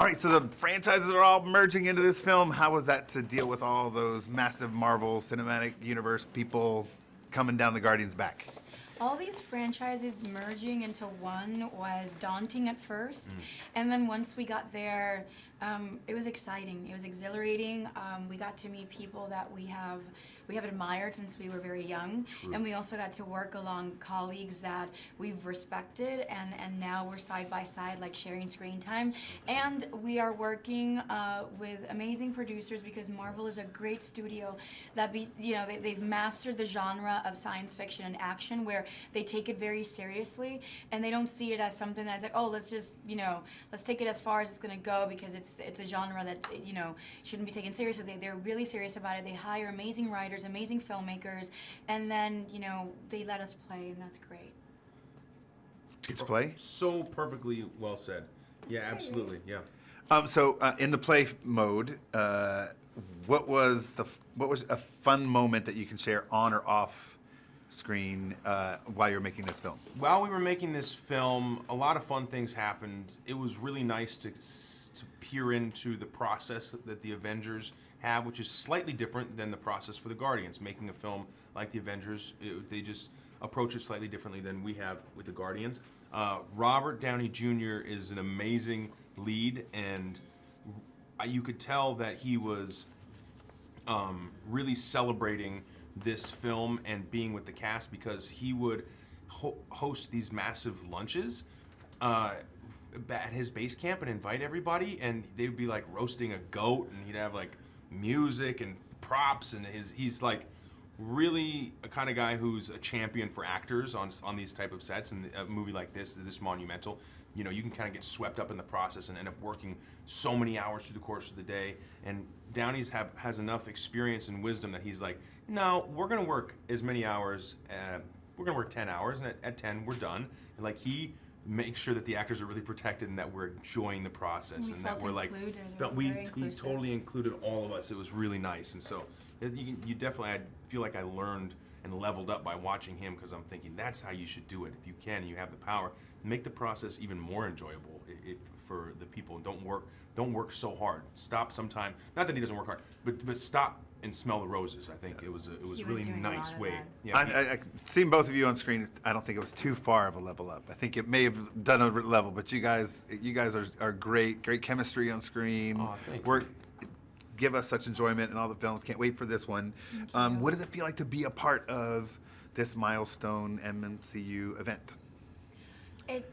All right, so the franchises are all merging into this film. How was that to deal with all those massive Marvel Cinematic Universe people coming down the Guardians' back? All these franchises merging into one was daunting at first, and then once we got there, it was exciting. It was exhilarating. We got to meet people that we have admired since we were very young. True. And we also got to work along colleagues that we've respected, and now we're side by side, like sharing screen time. And we are working with amazing producers, because Marvel is a great studio that they've mastered the genre of science fiction and action, where they take it very seriously, and they don't see it as something that's like, oh, let's just, let's take it as far as it's gonna go, because it's a genre that, shouldn't be taken seriously. They're really serious about it. They hire amazing writers, amazing filmmakers, and then, they let us play, and that's great. Get to play? So perfectly well said. That's yeah, great. Absolutely, yeah. So in the play mode, what was a fun moment that you can share on or off screen while you're making this film? While we were making this film, a lot of fun things happened. It was really nice to peer into the process that the Avengers have, which is slightly different than the process for the Guardians. Making a film like the Avengers, they just approach it slightly differently than we have with the Guardians. Robert Downey Jr. is an amazing lead, and you could tell that he was really celebrating this film and being with the cast, because he would host these massive lunches at his base camp and invite everybody, and they'd be like roasting a goat, and he'd have like music and props, and he's like really a kind of guy who's a champion for actors on these type of sets. And a movie like this monumental, you can kind of get swept up in the process and end up working so many hours through the course of the day. And Downey's has enough experience and wisdom that he's like, no, we're gonna work as many hours, we're gonna work 10 hours, and at 10 we're done. And like, he makes sure that the actors are really protected and that we're enjoying the process, and that we're like, he totally included all of us. It was really nice. And so you definitely, I feel like I learned and leveled up by watching him, because I'm thinking that's how you should do it. If you can, you have the power, make the process even more enjoyable for the people. Don't work so hard. Stop sometime. Not that he doesn't work hard, but stop and smell the roses. I think it was a really nice way. Yeah, I seen both of you on screen. I don't think it was too far of a level up. I think it may have done a level, but you guys are great chemistry on screen. Oh, thank you. Give us such enjoyment in all the films. Can't wait for this one. What does it feel like to be a part of this milestone MCU event? It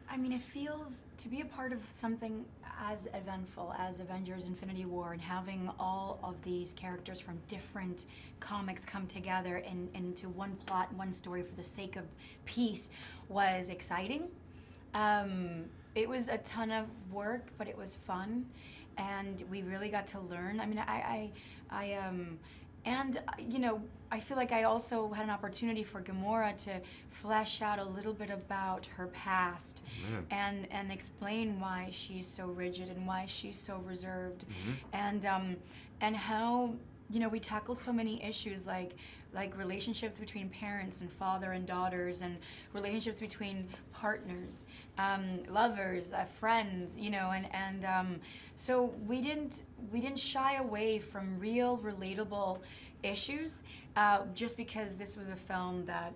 feels to be a part of something as eventful as Avengers Infinity War, and having all of these characters from different comics come together into one plot, one story for the sake of peace was exciting. It was a ton of work, but it was fun, and we really got to learn. I feel like I also had an opportunity for Gamora to flesh out a little bit about her past, and explain why she's so rigid and why she's so reserved, and how we tackled so many issues like relationships between parents and father and daughters, and relationships between partners, lovers, friends, so we didn't shy away from real relatable issues, just because this was a film that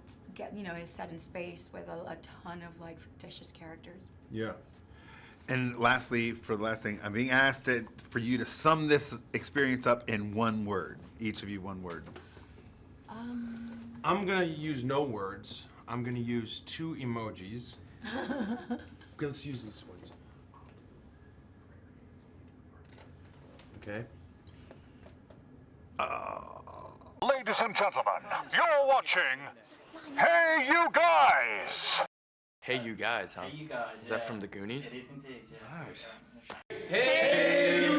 is set in space with a ton of fictitious characters. Yeah. And lastly, for the last thing, I'm being asked for you to sum this experience up in one word. Each of you, one word. I'm gonna use no words. I'm gonna use 2 emojis. Okay, let's use these ones. Okay. Ladies and gentlemen, you're watching Hey You Guys! Hey You Guys, huh? Hey You Guys. Is that from the Goonies? It is indeed, yes. Nice. Hey